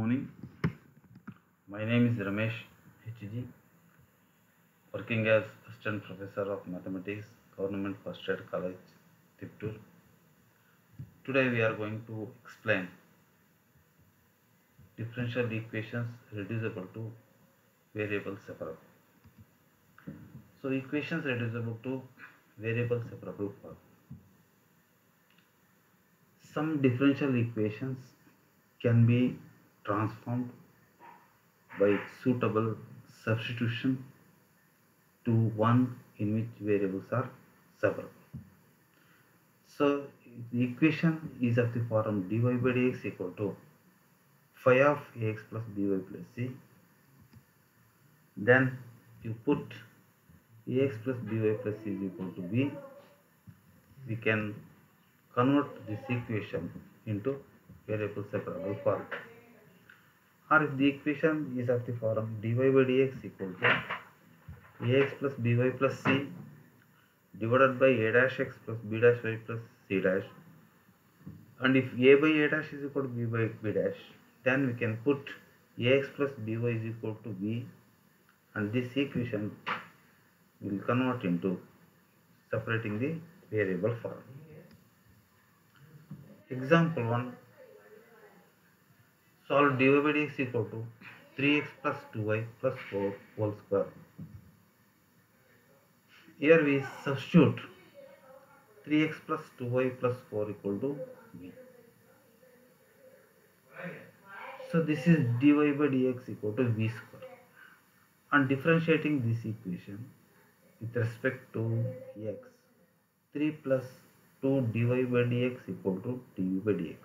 morning. My name is Ramesh HG, working as Assistant Professor of Mathematics, Government First Aid College, Tiptur. Today we are going to explain differential equations reducible to variable separable. So equations reducible to variable separable form. Some differential equations can be transformed by suitable substitution to one in which variables are separable. So the equation is of the form dy by dx equal to phi of ax plus by plus c. Then you put ax plus by plus c is equal to b. We can convert this equation into variable separable form. Or if the equation is of the form dy by dx equal to ax plus by plus c divided by a dash x plus b dash y plus c dash, and if a by a dash is equal to b by b dash, then we can put ax plus by is equal to b, and this equation will convert into separating the variable form. Example 1, solve dy by dx equal to 3x plus 2y plus 4 whole square. Here we substitute 3x plus 2y plus 4 equal to b. So this is dy by dx equal to v square. And differentiating this equation with respect to x, 3 plus 2 dy by dx equal to dv by dx.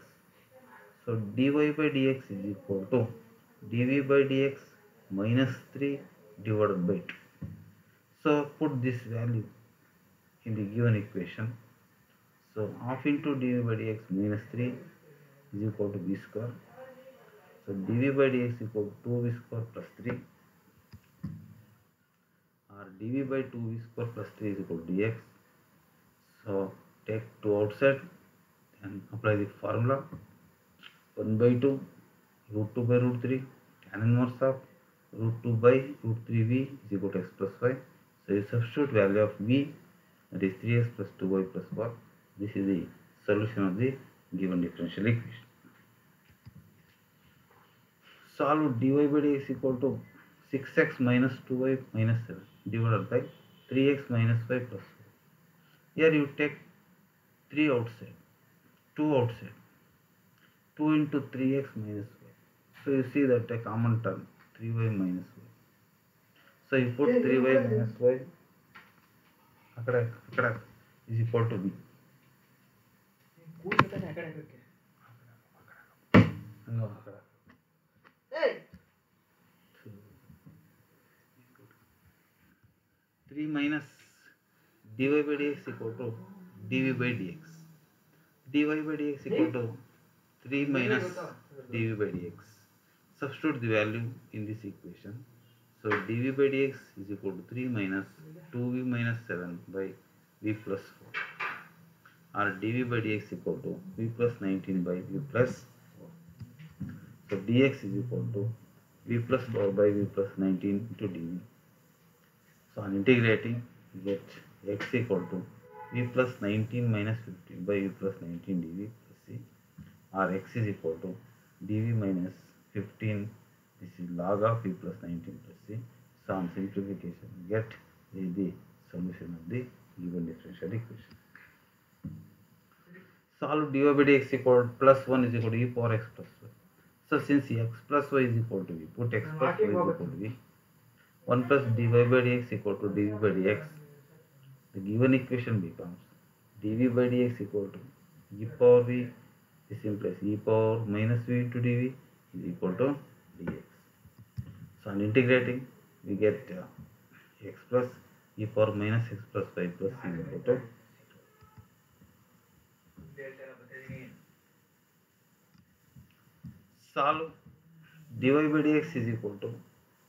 So dy by dx is equal to dv by dx minus 3 divided by 2. So put this value in the given equation. So half into dv by dx minus 3 is equal to v square. So dv by dx equal to 2v square plus 3, or dv by 2v square plus 3 is equal to dx. So take 2 outside and apply the formula. 1 by 2 root 2 by root 3 tan inverse of root 2 by root 3v is equal to x plus y. So you substitute value of v, that is 3x plus 2y plus 4. This is the solution of the given differential equation. Solve dy by dx equal to 6x minus 2y minus 7 divided by 3x minus y plus 4. Here you take 3 outside, 2 outside, 2 into 3x minus y. So you see that a common term 3y minus y. So you put 3y minus y is equal to b. 3 minus dy by dx equal to dv by dx. dy by dx equal to 3 minus dv by dx. Substitute the value in this equation. So dv by dx is equal to 3 minus 2v minus 7 by v plus 4, or dv by dx equal to v plus 19 by v plus 4. So dx is equal to v plus 4 by v plus 19 into dv. So on integrating, we get x equal to v plus 19 minus 15 by v plus 19 dv plus c, or x is equal to dv minus 15, this is log of v plus 19 plus c. So on simplification, we get the solution of the given differential equation. Solve dy by dx equal to plus 1 is equal to e power x plus y. So since x plus y is equal to v, put x plus y is equal to v. 1 plus dy by dx equal to dv by dx. The given equation becomes dv by dx equal to e power v. This implies e power minus v into dv is equal to dx. So on integrating, we get x plus e power minus x plus y plus c is equal to. Solve dy by dx is equal to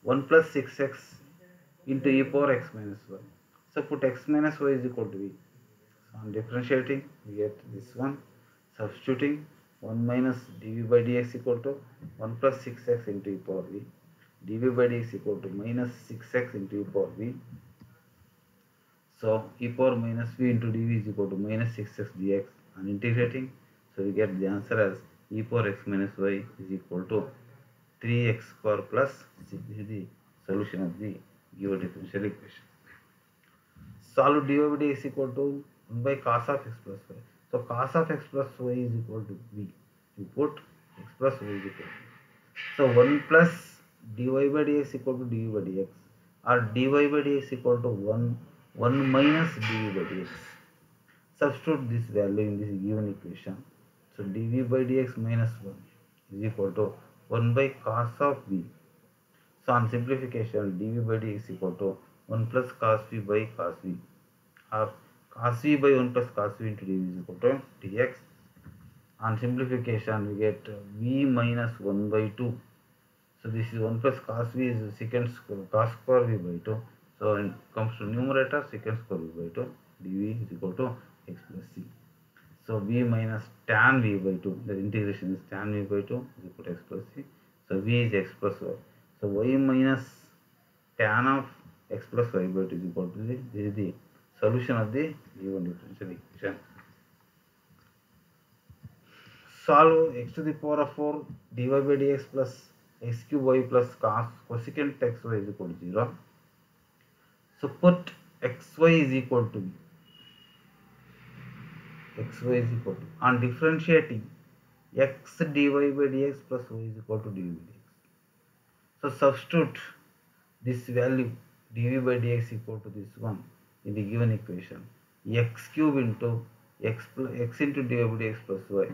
1 plus 6x into e power x minus y. So put x minus y is equal to v. So on differentiating, we get this one. Substituting 1 minus dv by dx equal to 1 plus 6x into e power v. dv by dx equal to minus 6x into e power v. So e power minus v into dv is equal to minus 6x dx, and integrating, so we get the answer as e power x minus y is equal to 3x square plus 6. This is the solution of the given differential equation. Solve dy by dx equal to 1 by cos of x plus y. So cos of x plus y is equal to v. You put x plus y is equal to. So 1 plus dy by dx equal to dv by dx, or dy by dx equal to 1 minus dv by dx. Substitute this value in this given equation. So dv by dx minus 1 is equal to 1 by cos of v. So on simplification, dv by dx equal to 1 plus cos v by cos v, or cos v by 1 plus cos v into dv is equal to dx. On simplification, we get v minus 1 by 2. So this is 1 plus cos v is secant square cos square v by 2. So it comes to numerator secant square v by 2. dv is equal to x plus c. So v minus tan v by 2, the integration is tan v by 2 is equal to x plus c. So v is x plus y. So y minus tan of x plus y by 2 is equal to this is the solution of the given differential equation. Solve x to the power of 4 dy by dx plus x cube y plus cosecant xy is equal to 0. So put xy is equal to xy is equal to, on differentiating, x dy by dx plus y is equal to dv by dx. So substitute this value dv by dx equal to this one in the given equation, x cube into x into dy by dx plus y.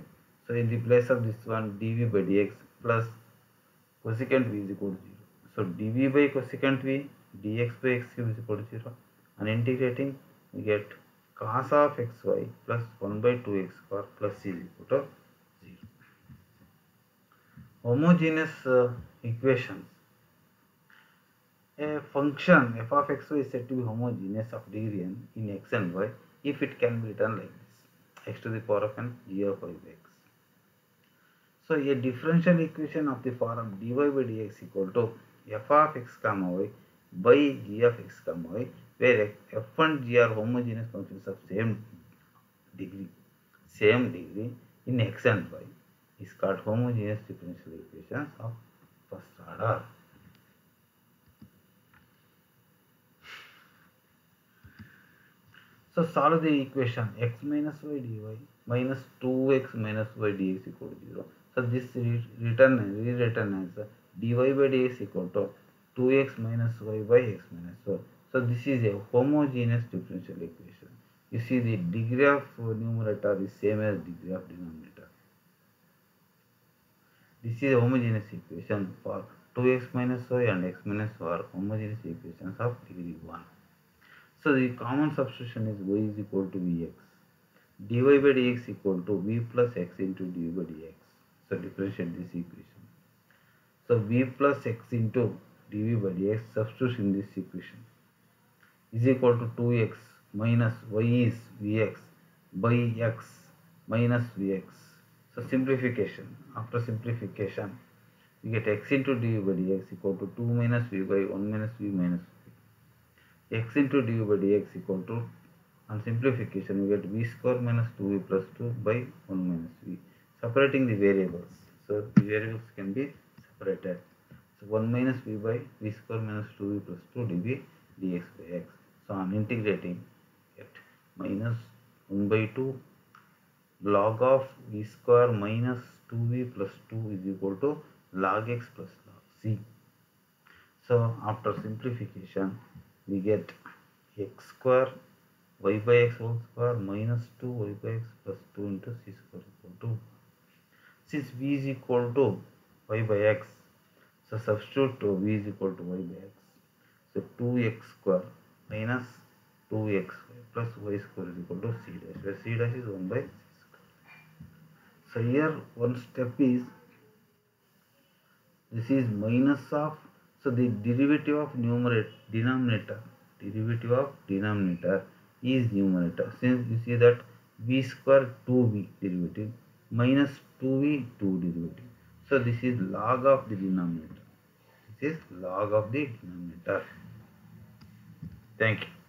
So in the place of this one, dv by dx plus cosecant v is equal to 0. So dv by cosecant v dx by x cube is equal to 0, and integrating, we get cos of xy plus 1 by 2x square plus c is equal to 0. Homogeneous equations. A function f of xy is said to be homogeneous of degree n in x and y if it can be written like this: x to the power of n g of y by x. So a differential equation of the form dy by dx equal to f of x comma y by g of x comma y, where f and g are homogeneous functions of same degree in x and y, is called homogeneous differential equations of first order. So solve the equation x minus y dy minus 2x minus y dx equal to 0. So this rewritten as dy by dx equal to 2x minus y by x minus y. So this is a homogeneous differential equation. You see the degree of numerator is same as degree of denominator. This is a homogeneous equation for 2x minus y and x minus y are homogeneous equations of degree 1. So the common substitution is y is equal to vx. dy by dx equal to v plus x into dv by dx. So differentiate this equation. So v plus x into dv by dx substitute in this equation is equal to 2x minus y is vx by x minus vx. So simplification. After simplification, we get x into dv by dx equal to 2 minus v by 1 minus v minus v. X into dv by dx equal to, on simplification, we get v square minus 2v plus 2 by 1 minus v. Separating the variables. So the variables can be separated. So 1 minus v by v square minus 2v plus 2 dv dx by x. So on integrating, get minus 1 by 2 log of v square minus 2v plus 2 is equal to log x plus log c. So after simplification, we get x square y by x whole square minus 2 y by x plus 2 into c square equal to. Since v is equal to y by x, so substitute v is equal to y by x. So 2x square minus 2x plus y square is equal to c dash, where c dash is 1 by c square. So here one step is, this is minus of, so the derivative of denominator is numerator. Since you see that v square 2v derivative, minus 2v 2 derivative. So this is log of the denominator. This is log of the denominator. Thank you.